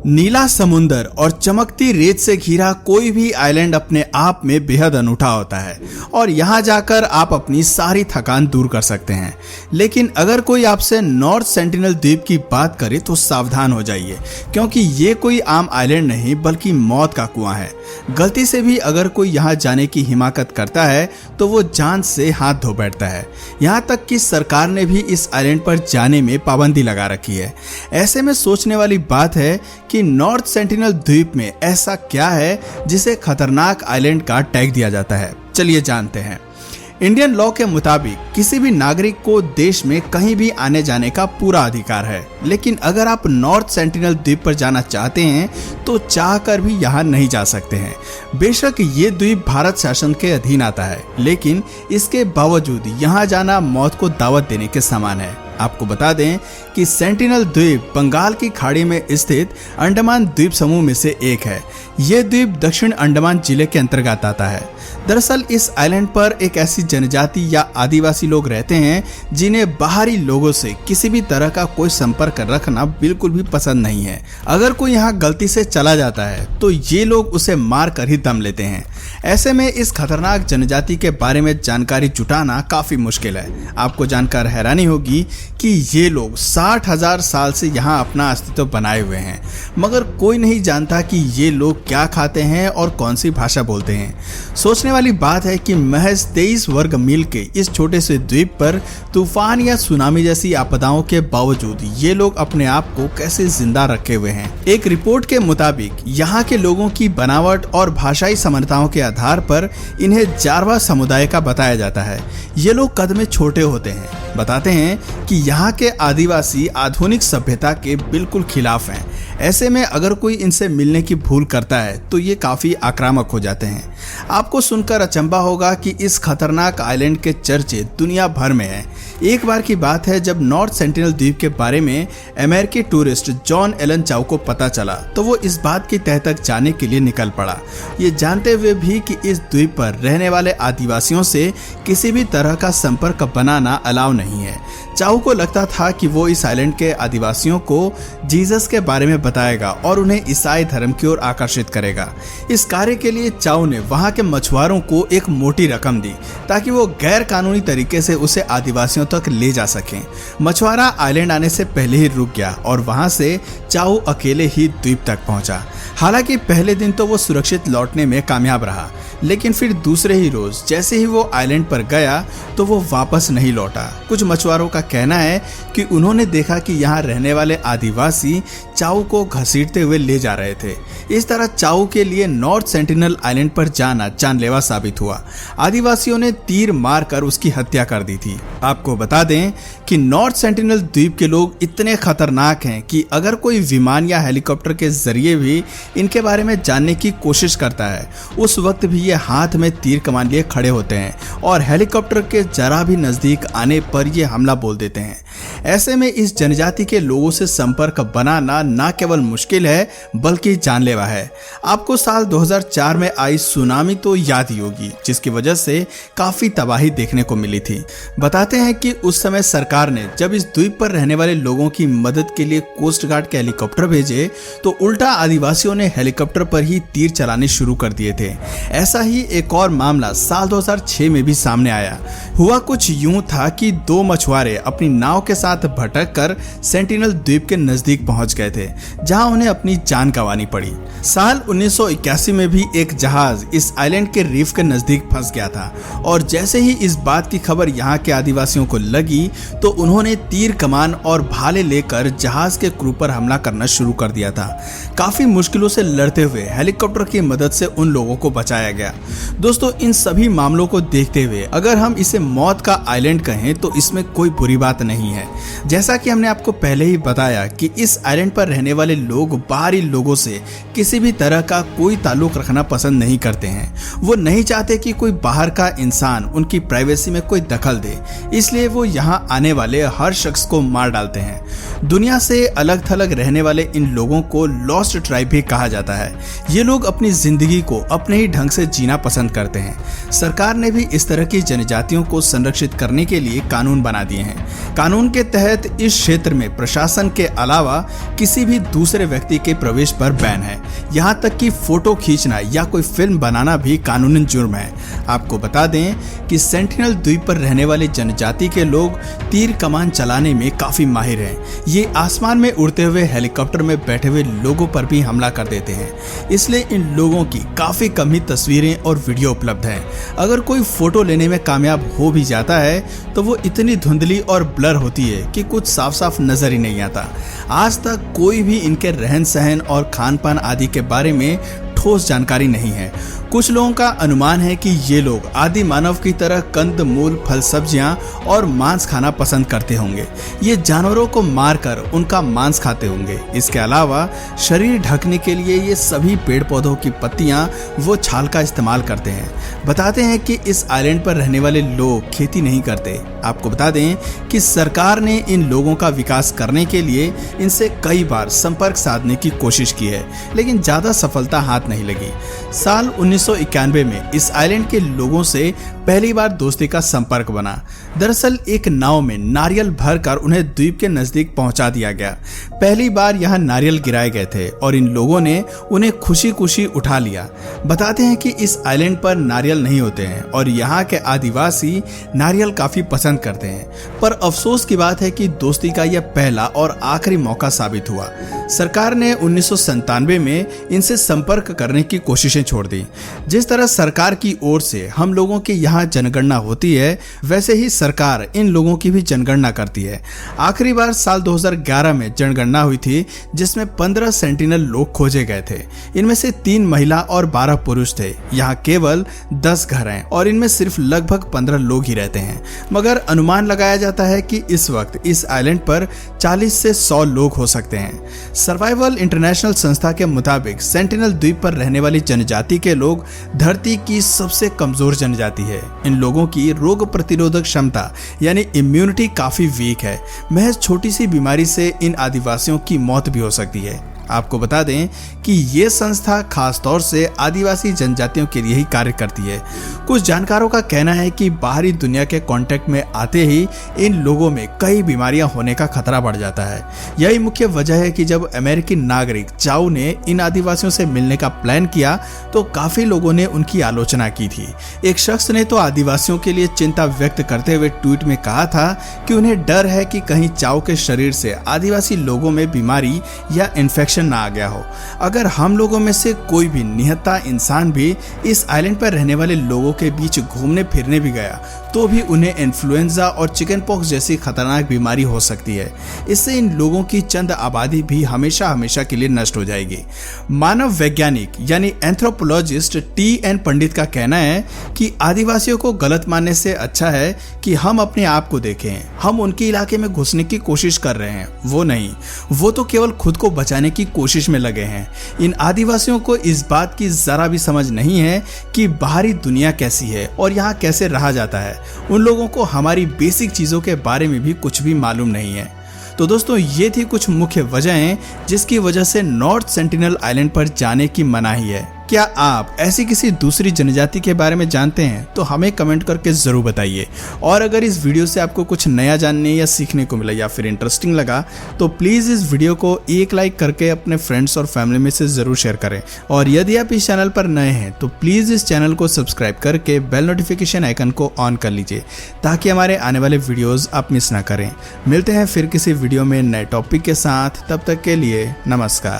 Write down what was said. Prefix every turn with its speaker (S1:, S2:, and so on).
S1: नीला समुंदर और चमकती रेत से घिरा कोई भी आइलैंड अपने आप में बेहद अनूठा होता है और यहाँ जाकर आप अपनी सारी थकान दूर कर सकते हैं। लेकिन अगर कोई आपसे नॉर्थ सेंटिनल द्वीप की बात करे तो सावधान हो जाइए, क्योंकि ये कोई आम आइलैंड नहीं बल्कि मौत का कुआं है। गलती से भी अगर कोई यहाँ जाने की हिमाकत करता है तो वो जान से हाथ धो बैठता है। यहाँ तक कि सरकार ने भी इस आइलैंड पर जाने में पाबंदी लगा रखी है। ऐसे में सोचने वाली बात है कि नॉर्थ सेंटिनल द्वीप में ऐसा क्या है जिसे खतरनाक आइलैंड का टैग दिया जाता है। चलिए जानते हैं। इंडियन लॉ के मुताबिक किसी भी नागरिक को देश में कहीं भी आने जाने का पूरा अधिकार है, लेकिन अगर आप नॉर्थ सेंटिनल द्वीप पर जाना चाहते हैं तो चाहकर भी यहाँ नहीं जा सकते हैं। बेशक ये द्वीप भारत शासन के अधीन आता है, लेकिन इसके बावजूद यहाँ जाना मौत को दावत देने के समान है। आपको बता दें कि सेंटिनल द्वीप बंगाल की खाड़ी में स्थित अंडमान द्वीप समूह में से एक है। यह द्वीप दक्षिण अंडमान जिले के अंतर्गत आता है। दरअसल इस आइलैंड पर एक ऐसी जनजाति या आदिवासी लोग रहते हैं जिन्हें बाहरी लोगों से किसी भी तरह का कोई संपर्क रखना बिल्कुल भी पसंद नहीं है। अगर कोई यहाँ गलती से चला जाता है तो ये लोग उसे मार कर ही दम लेते हैं। ऐसे में इस खतरनाक जनजाति के बारे में जानकारी जुटाना काफी मुश्किल है। आपको जानकर हैरानी होगी कि ये लोग 60,000 साल से यहाँ अपना अस्तित्व बनाए हुए हैं, मगर कोई नहीं जानता कि ये लोग क्या खाते हैं और कौन सी भाषा बोलते हैं। सोचने वाली बात है कि महज 23 वर्ग मील के इस छोटे से द्वीप पर तूफान या सुनामी जैसी आपदाओं के बावजूद ये लोग अपने आप को कैसे जिंदा रखे हुए हैं। एक रिपोर्ट के मुताबिक यहाँ के लोगों की बनावट और भाषाई समानताओं के आधार पर इन्हें जारवा समुदाय का बताया जाता है। ये लोग कद में छोटे होते हैं। बताते हैं कि यहाँ के आदिवासी आधुनिक सभ्यता के बिल्कुल खिलाफ हैं। ऐसे में अगर कोई इनसे मिलने की भूल करता है तो ये काफी आक्रामक हो जाते हैं। आपको सुनकर अचंभा होगा कि इस खतरनाक आइलैंड के चर्चे दुनिया भर में हैं। एक बार की बात है जब नॉर्थ सेंटिनल द्वीप के बारे में अमेरिकी टूरिस्ट जॉन एलन चाउ को पता चला तो वो इस बात की तह तक जाने के लिए निकल पड़ा, ये जानते हुए भी कि इस द्वीप पर रहने वाले आदिवासियों से किसी भी तरह का संपर्क बनाना अलाउ नहीं है। चाउ को लगता था कि वो इस आइलैंड के आदिवासियों को जीसस के बारे में बताएगा और उन्हें ईसाई धर्म की ओर आकर्षित करेगा। इस कार्य के लिए चाउ ने वहां के मछुआरों को एक मोटी रकम दी ताकि वो गैर कानूनी तरीके से उसे आदिवासियों तक ले जा सकें। मछुआरा आइलैंड आने से पहले ही रुक गया और वहां से चाउ अकेले ही द्वीप तक पहुंचा। हालांकि पहले दिन तो वो सुरक्षित लौटने में कामयाब रहा, लेकिन फिर दूसरे ही रोज जैसे ही वो आइलैंड पर गया तो वो वापस नहीं लौटा। कुछ मछुआरों का कहना है कि उन्होंने देखा कि यहाँ रहने वाले आदिवासी चाउ को घसीटते हुए ले जा रहे थे। इस तरह चाउ के लिए नॉर्थ सेंटिनल आइलैंड पर जाना जानलेवा साबित हुआ। आदिवासियों ने तीर मारकर उसकी हत्या कर दी थी। आपको बता दें कि नॉर्थ सेंटिनल द्वीप के लोग इतने खतरनाक हैं कि अगर कोई विमान या हेलीकॉप्टर के जरिए भी इनके बारे में जानने की कोशिश करता है उस वक्त भी ये हाथ में तीर कमान लिए खड़े होते हैं और हेलीकॉप्टर के जरा भी नजदीक आने पर ये हमला बोल देते हैं। ऐसे में इस जनजाति के लोगों से संपर्क बनाना न केवल मुश्किल है बल्कि जानलेवा है। आपको साल 2004 में आई सुनामी तो याद ही होगी, जिसकी वजह से काफी तबाही देखने को मिली थी। बताते हैं कि उस समय सरकार ने जब इस द्वीप पर रहने वाले लोगों की मदद के लिए कोस्ट गार्ड के हेलीकॉप्टर भेजे तो उल्टा आदिवासियों ने हेलीकॉप्टर पर ही तीर चलाने शुरू कर दिए थे। ऐसा ही एक और मामला साल 2006 में भी सामने आया। हुआ कुछ यूं था कि दो मछुआरे अपनी नाव के साथ भटक कर सेंटिनल द्वीप के नजदीक पहुंच गए थे, जहां उन्हें अपनी जान गंवानी पड़ी। साल 1981 में भी एक जहाज इस आइलैंड के रीफ के नजदीक फंस गया था और जैसे ही इस बात की खबर यहाँ के आदिवासियों को लगी तो उन्होंने तीर कमान और भाले लेकर जहाज के क्रू पर हमला करना शुरू कर दिया था। काफी मुश्किलों से लड़ते हुए हेलीकॉप्टर की मदद से उन लोगों को बचाया गया। दोस्तों, इन सभी मामलों को देखते हुए अगर हम इसे मौत का आइलैंड कहें तो इसमें कोई बुरी बात नहीं है। जैसा कि हमने आपको पहले ही बताया कि इस आइलैंड पर रहने वाले लोग बाहरी लोगों से किसी भी तरह का कोई ताल्लुक रखना पसंद नहीं करते हैं। वो नहीं चाहते कि कोई बाहर का इंसान उनकी प्राइवेसी में कोई दखल दे, इसलिए वो यहाँ आने वाले हर शख्स को मार डालते हैं। दुनिया से अलग थलग रहने वाले इन लोगों को लॉस्ट ट्राइब भी कहा कहा जाता है। ये लोग अपनी जिंदगी को अपने ही ढंग से जीना पसंद करते हैं। सरकार ने भी इस तरह की जनजातियों को संरक्षित करने के लिए कानून बना दिए हैं। कानून के तहत इस क्षेत्र में प्रशासन के अलावा किसी भी दूसरे व्यक्ति के प्रवेश पर बैन है। यहाँ तक कि फोटो खींचना या कोई फिल्म बनाना भी कानूनन जुर्म है। आपको बता दें कि सेंटिनल द्वीप पर रहने वाले जनजाति के लोग तीर कमान चलाने में काफी माहिर हैं। ये आसमान में उड़ते हुए हेलीकॉप्टर में बैठे हुए लोगों पर भी हमला कर देते हैं। इसलिए इन लोगों की काफी कम ही तस्वीरें और वीडियो उपलब्ध हैं। अगर कोई फोटो लेने में कामयाब हो भी जाता है तो वो इतनी धुंधली और ब्लर होती है कि कुछ साफ साफ नजर ही नहीं आता। आज तक कोई भी इनके रहन सहन और खान पान आदि के बारे में ठोस जानकारी नहीं है। कुछ लोगों का अनुमान है कि ये लोग आदि मानव की तरह कंद मूल फल सब्जियां और मांस खाना पसंद करते होंगे। ये जानवरों को मारकर उनका मांस खाते होंगे। इसके अलावा शरीर ढकने के लिए ये सभी पेड़ पौधों की पत्तियां वो छाल का इस्तेमाल करते हैं। बताते हैं कि इस आइलैंड पर रहने वाले लोग खेती नहीं करते। आपको बता दें कि सरकार ने इन लोगों का विकास करने के लिए इनसे कई बार संपर्क साधने की कोशिश की है, लेकिन ज्यादा सफलता हाथ नहीं लगी। साल 1991 में इस आइलैंड के लोगों से पहली बार दोस्ती का संपर्क बना। दरअसल एक नाव में नारियल भरकर उन्हें द्वीप के नजदीक पहुंचा दिया गया। पहली बार यहाँ नारियल गिराए गए थे और इन लोगों ने उन्हें खुशी खुशी उठा लिया। बताते हैं कि इस आइलैंड पर नारियल नहीं होते हैं और यहाँ के आदिवासी नारियल काफी पसंद करते हैं। पर अफसोस की बात है कि दोस्ती का यह पहला और आखिरी मौका साबित हुआ। सरकार ने 1997 में इनसे संपर्क करने की कोशिशें छोड़ दी। जिस तरह सरकार की ओर से हम लोगों की यहाँ जनगणना होती है, वैसे ही सरकार इन लोगों की भी जनगणना करती है। आखिरी बार साल 2011 में जनगणना हुई थी, जिसमें 15 सेंटिनल लोग खोजे गए थे। इनमें से 3 महिला और 12 पुरुष थे। यहाँ केवल 10 घर हैं और इनमें सिर्फ लगभग 15 लोग ही रहते हैं। मगर अनुमान लगाया जाता है कि इस वक्त इस आइलैंड पर 40 से 100 लोग हो सकते हैं। सर्वाइवल इंटरनेशनल संस्था के मुताबिक सेंटिनल द्वीप पर रहने वाली जनजाति के लोग धरती की सबसे कमजोर जनजाति है। इन लोगों की रोग प्रतिरोधक क्षमता यानी इम्यूनिटी काफी वीक है। महज छोटी सी बीमारी से इन आदिवासियों की मौत भी हो सकती है। आपको बता दें कि ये संस्था खास तौर से आदिवासी जनजातियों के लिए ही कार्य करती है। कुछ जानकारों का कहना है कि बाहरी दुनिया के कांटेक्ट में आते ही इन लोगों में कई बीमारियां होने का खतरा बढ़ जाता है। यही मुख्य वजह है कि जब अमेरिकी नागरिक चाउ ने इन आदिवासियों से मिलने का प्लान किया तो काफी लोगों ने उनकी आलोचना की थी। एक शख्स ने तो आदिवासियों के लिए चिंता व्यक्त करते हुए ट्वीट में कहा था कि उन्हें डर है कि कहीं चाउ के शरीर से आदिवासी लोगों में बीमारी या इन्फेक्शन ना आ गया हो। अगर हम लोगों में से कोई भी निहत्था इंसान भी इस आइलैंड पर रहने वाले लोगों के बीच घूमने फिरने भी गया तो भी उन्हें इन्फ्लुएंजा और चिकन पॉक्स जैसी खतरनाक बीमारी हो सकती है। इससे इन लोगों की चंद आबादी भी हमेशा हमेशा के लिए नष्ट हो जाएगी। मानव वैज्ञानिक यानी एंथ्रोपोलॉजिस्ट TN पंडित का कहना है कि आदिवासियों को गलत मानने से अच्छा है कि हम अपने आप को देखें। हम उनके इलाके में घुसने की कोशिश कर रहे हैं, वो नहीं। वो तो केवल खुद को बचाने की कोशिश में लगे हैं। इन आदिवासियों को इस बात की जरा भी समझ नहीं है कि बाहरी दुनिया कैसी है और यहाँ कैसे रहा जाता है। उन लोगों को हमारी बेसिक चीजों के बारे में भी कुछ भी मालूम नहीं है। तो दोस्तों, ये थी कुछ मुख्य वजहें जिसकी वजह से नॉर्थ सेंटिनल आइलैंड पर जाने की मनाही है। क्या आप ऐसी किसी दूसरी जनजाति के बारे में जानते हैं तो हमें कमेंट करके जरूर बताइए। और अगर इस वीडियो से आपको कुछ नया जानने या सीखने को मिला या फिर इंटरेस्टिंग लगा तो प्लीज इस वीडियो को एक लाइक करके अपने फ्रेंड्स और फैमिली में से जरूर शेयर करें। और यदि आप इस चैनल पर नए हैं तो प्लीज इस चैनल को सब्सक्राइब करके बेल नोटिफिकेशन आइकन को ऑन कर लीजिए ताकि हमारे आने वाले वीडियोज आप मिस ना करें। मिलते हैं फिर किसी वीडियो में नए टॉपिक के साथ। तब तक के लिए नमस्कार।